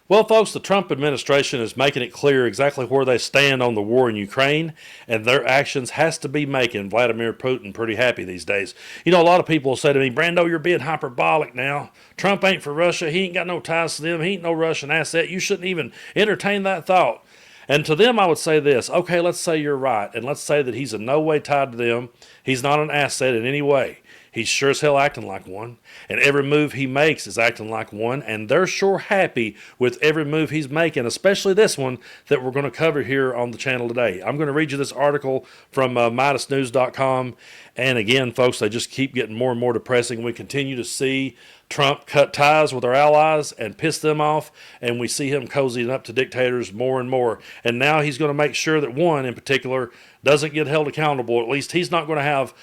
Well, folks, the Trump administration is making it clear exactly where they stand on the war in Ukraine, and their actions has to be making Vladimir Putin pretty happy these days. You know, a lot of people will say to me, Brando, you're being hyperbolic now. Trump ain't for Russia. He ain't got no ties to them. He ain't no Russian asset. You shouldn't even entertain that thought. And to them, I would say this. Okay, let's say you're right, and let's say that he's in no way tied to them. He's not an asset in any way. He's sure as hell acting like one, and every move he makes is acting like one, and they're sure happy with every move he's making, especially this one that we're going to cover here on the channel today. I'm going to read you this article from MidasNews.com, and again, folks, they just keep getting more and more depressing. We continue to see Trump cut ties with our allies and piss them off, and we see him cozying up to dictators more and more. And now he's going to make sure that one in particular doesn't get held accountable. At least he's not going to have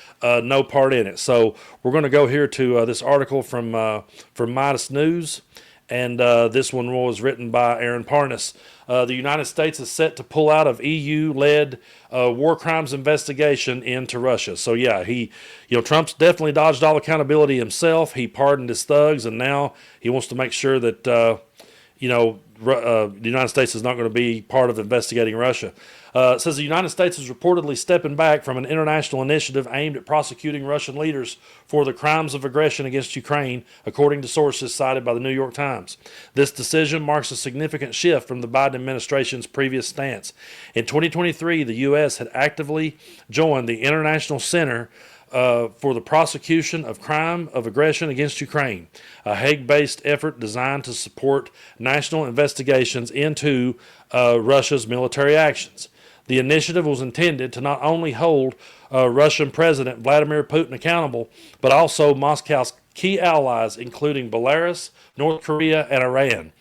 no part in it. So we're going to go here to this article from Midas News, and this one was written by Aaron Parnas. The United States is set to pull out of EU-led war crimes investigation into Russia. So yeah, Trump's definitely dodged all accountability himself. He pardoned his thugs, and now he wants to make sure that the United States is not going to be part of investigating Russia. It says the United States is reportedly stepping back from an international initiative aimed at prosecuting Russian leaders for the crimes of aggression against Ukraine, according to sources cited by the New York Times. This decision marks a significant shift from the Biden administration's previous stance. In 2023, the U.S. had actively joined the International Center for the Prosecution of Crime of Aggression against Ukraine, a Hague-based effort designed to support national investigations into Russia's military actions. The initiative was intended to not only hold Russian President Vladimir Putin accountable, but also Moscow's key allies, including Belarus, North Korea, and Iran.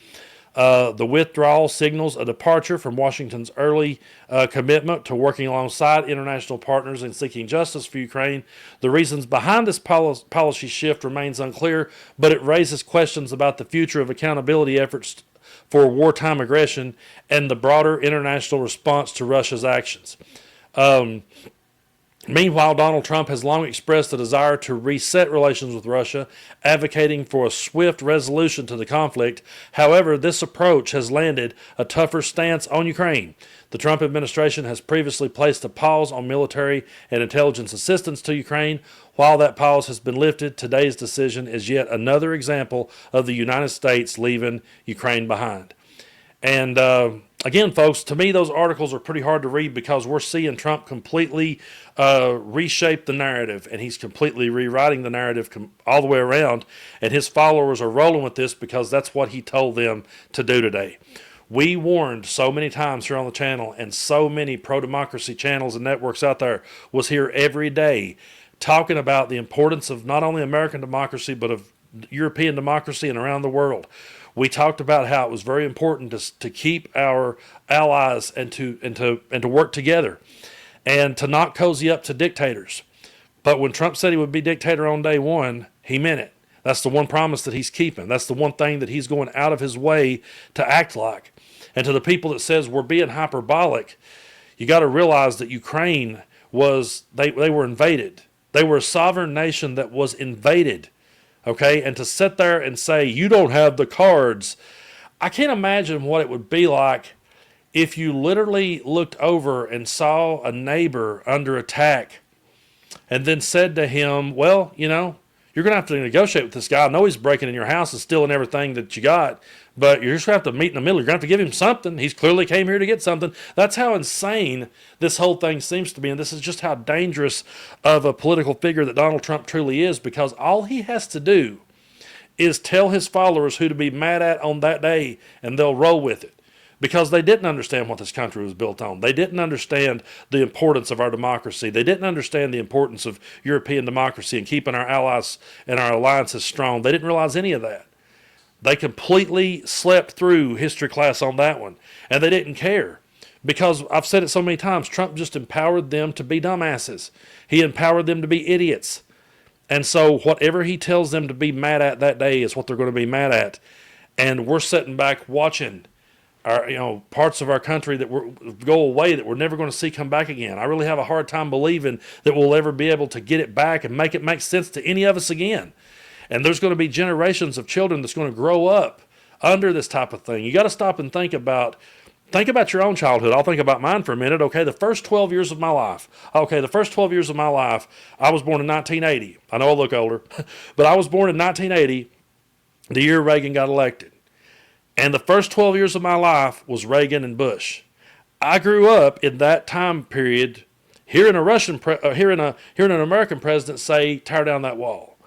The withdrawal signals a departure from Washington's early commitment to working alongside international partners in seeking justice for Ukraine. The reasons behind this policy shift remains unclear, but it raises questions about the future of accountability efforts for wartime aggression and the broader international response to Russia's actions. Meanwhile, Donald Trump has long expressed a desire to reset relations with Russia, advocating for a swift resolution to the conflict. However, this approach has landed a tougher stance on Ukraine. The Trump administration has previously placed a pause on military and intelligence assistance to Ukraine. While that pause has been lifted, today's decision is yet another example of the United States leaving Ukraine behind. And again, folks, to me, those articles are pretty hard to read because we're seeing Trump completely reshape the narrative, and he's completely rewriting the narrative all the way around, and his followers are rolling with this because that's what he told them to do today. We warned so many times here on the channel, and so many pro-democracy channels and networks out there was here every day talking about the importance of not only American democracy, but of European democracy and around the world. We talked about how it was very important to keep our allies and to work together and to not cozy up to dictators. But when Trump said he would be dictator on day one, he meant it. That's the one promise that he's keeping. That's the one thing that he's going out of his way to act like. And to the people that says we're being hyperbolic, you got to realize that Ukraine they were invaded. They were a sovereign nation that was invaded. Okay, and to sit there and say, you don't have the cards, I can't imagine what it would be like if you literally looked over and saw a neighbor under attack and then said to him, well, you're going to have to negotiate with this guy. I know he's breaking in your house and stealing everything that you got, but you're just going to have to meet in the middle. You're going to have to give him something. He's clearly came here to get something. That's how insane this whole thing seems to be, and this is just how dangerous of a political figure that Donald Trump truly is, because all he has to do is tell his followers who to be mad at on that day, and they'll roll with it. Because they didn't understand what this country was built on. They didn't understand the importance of our democracy. They didn't understand the importance of European democracy and keeping our allies and our alliances strong. They didn't realize any of that. They completely slept through history class on that one. And they didn't care. Because I've said it so many times, Trump just empowered them to be dumbasses. He empowered them to be idiots. And so whatever he tells them to be mad at that day is what they're going to be mad at. And we're sitting back watching parts of our country that go away that we're never going to see come back again. I really have a hard time believing that we'll ever be able to get it back and make it make sense to any of us again. And there's going to be generations of children that's going to grow up under this type of thing. You got to stop and think about your own childhood. I'll think about mine for a minute. Okay, the first 12 years of my life. Okay, the first 12 years of my life, I was born in 1980. I know I look older, but I was born in 1980, the year Reagan got elected. And the first 12 years of my life was Reagan and Bush. I grew up in that time period hearing an American president say, "Tear down that wall."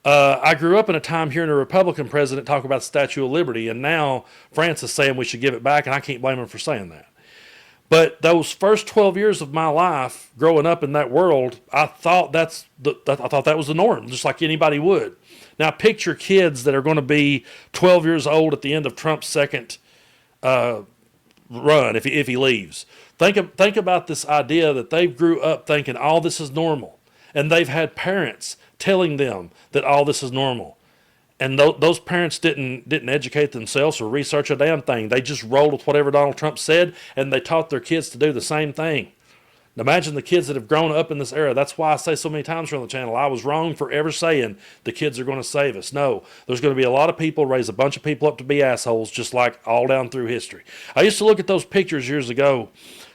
I grew up in a time hearing a Republican president talk about the Statue of Liberty, and now France is saying we should give it back, and I can't blame him for saying that. But those first 12 years of my life growing up in that world, I thought that was the norm, just like anybody would. Now picture kids that are going to be 12 years old at the end of Trump's second run if he leaves. Think about this idea that they grew up thinking all this is normal, and they've had parents telling them that all this is normal. And those parents didn't educate themselves or research a damn thing. They just rolled with whatever Donald Trump said, and they taught their kids to do the same thing. Now imagine the kids that have grown up in this era. That's why I say so many times here on the channel, I was wrong for ever saying the kids are going to save us. No, there's going to be a lot of people, raise a bunch of people up to be assholes, just like all down through history. I used to look at those pictures years ago,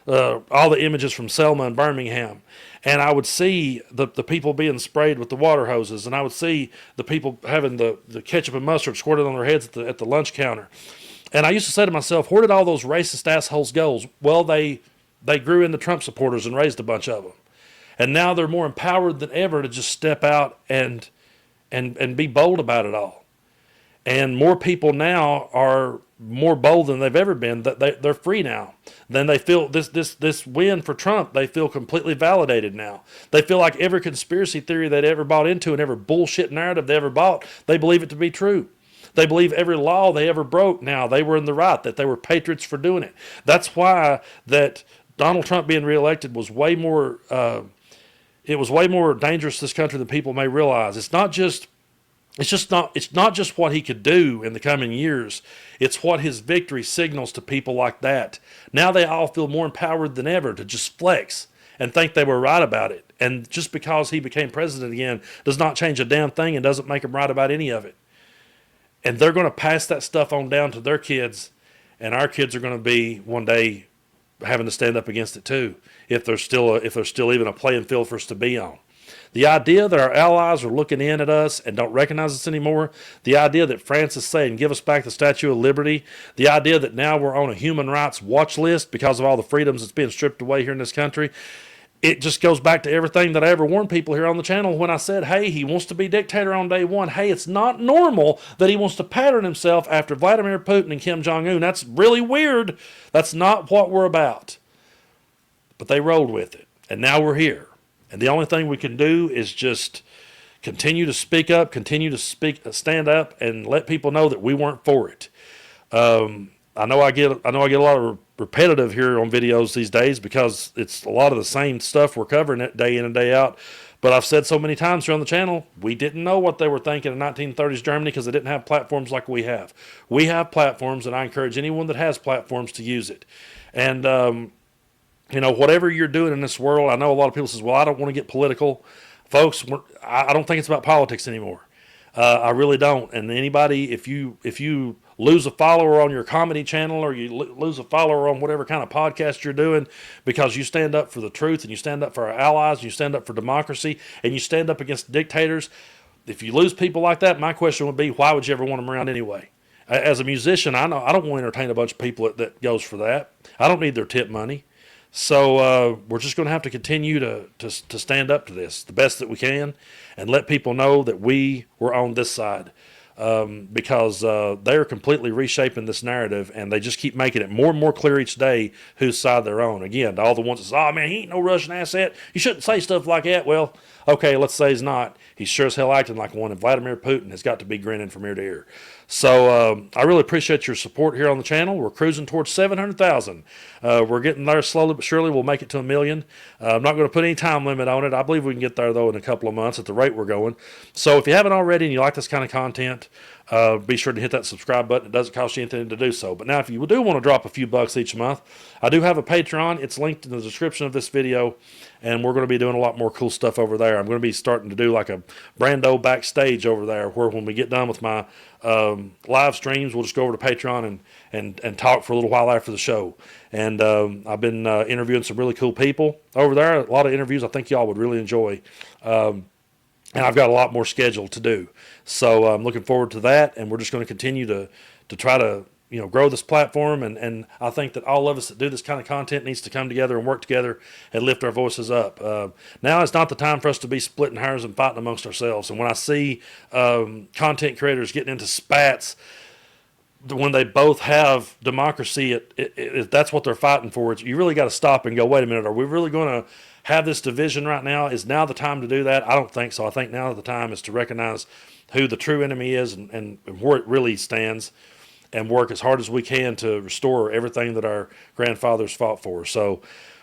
all the images from Selma and Birmingham, and I would see the people being sprayed with the water hoses, and I would see the people having the ketchup and mustard squirted on their heads at the lunch counter. And I used to say to myself, where did all those racist assholes go? Well, they grew into Trump supporters and raised a bunch of them. And now they're more empowered than ever to just step out and be bold about it all. And more people now are more bold than they've ever been. That they're free now. Then they feel this win for Trump, they feel completely validated now. They feel like every conspiracy theory they'd ever bought into and every bullshit narrative they ever bought, they believe it to be true. They believe every law they ever broke now, they were in the right, that they were patriots for doing it. That's why that Donald Trump being reelected was way more dangerous to this country than people may realize. It's not just what he could do in the coming years. It's what his victory signals to people like that. Now they all feel more empowered than ever to just flex and think they were right about it. And just because he became president again does not change a damn thing and doesn't make him right about any of it. And they're going to pass that stuff on down to their kids, and our kids are going to be one day having to stand up against it too, if there's still even a playing field for us to be on. The idea that our allies are looking in at us and don't recognize us anymore, the idea that France is saying, give us back the Statue of Liberty, the idea that now we're on a human rights watch list because of all the freedoms that's being stripped away here in this country, it just goes back to everything that I ever warned people here on the channel when I said, hey, he wants to be dictator on day one. Hey, it's not normal that he wants to pattern himself after Vladimir Putin and Kim Jong-un. That's really weird. That's not what we're about. But they rolled with it, and now we're here. And the only thing we can do is just continue to speak up, stand up, and let people know that we weren't for it. I know I get a lot of repetitive here on videos these days because it's a lot of the same stuff we're covering it day in and day out. But I've said so many times here on the channel, we didn't know what they were thinking in 1930s Germany because they didn't have platforms like we have. We have platforms, and I encourage anyone that has platforms to use it. And whatever you're doing in this world, I know a lot of people says, well, I don't want to get political. Folks, I don't think it's about politics anymore. I really don't. And anybody, if you lose a follower on your comedy channel or you lose a follower on whatever kind of podcast you're doing because you stand up for the truth and you stand up for our allies and you stand up for democracy and you stand up against dictators, if you lose people like that, my question would be, why would you ever want them around anyway? As a musician, I know I don't want to entertain a bunch of people that goes for that. I don't need their tip money. So we're just going to have to continue to stand up to this the best that we can and let people know that we were on this side because they're completely reshaping this narrative and they just keep making it more and more clear each day whose side they're on. Again, to all the ones that say, oh, man, he ain't no Russian asset. You shouldn't say stuff like that. Well, okay, let's say he's not. He's sure as hell acting like one, and Vladimir Putin has got to be grinning from ear to ear. So I really appreciate your support here on the channel. We're cruising towards 700,000. We're getting there slowly but surely. We'll make it to 1 million. I'm not going to put any time limit on it. I believe we can get there, though, in a couple of months at the rate we're going. So if you haven't already and you like this kind of content, be sure to hit that subscribe button. It doesn't cost you anything to do so. But now if you do want to drop a few bucks each month, I do have a Patreon. It's linked in the description of this video, and we're going to be doing a lot more cool stuff over there. I'm going to be starting to do like a Brando backstage over there, where when we get done with my live streams, we'll just go over to Patreon and talk for a little while after the show. And I've been interviewing some really cool people over there. A lot of interviews I think y'all would really enjoy. And I've got a lot more scheduled to do. So I'm looking forward to that, and we're just going to continue to try to grow this platform. And I think that all of us that do this kind of content needs to come together and work together and lift our voices up. Now is not the time for us to be splitting hairs and fighting amongst ourselves. And when I see content creators getting into spats when they both have democracy, that's what they're fighting for. You really got to stop and go, wait a minute, are we really going to have this division right now? Is now the time to do that? I don't think so. I think now the time is to recognize who the true enemy is and where it really stands, and work as hard as we can to restore everything that our grandfathers fought for. So,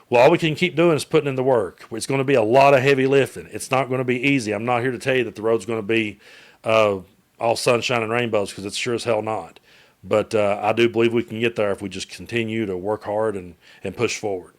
well, all we can keep doing is putting in the work. It's going to be a lot of heavy lifting. It's not going to be easy. I'm not here to tell you that the road's going to be all sunshine and rainbows, because it's sure as hell not. But I do believe we can get there if we just continue to work hard and push forward.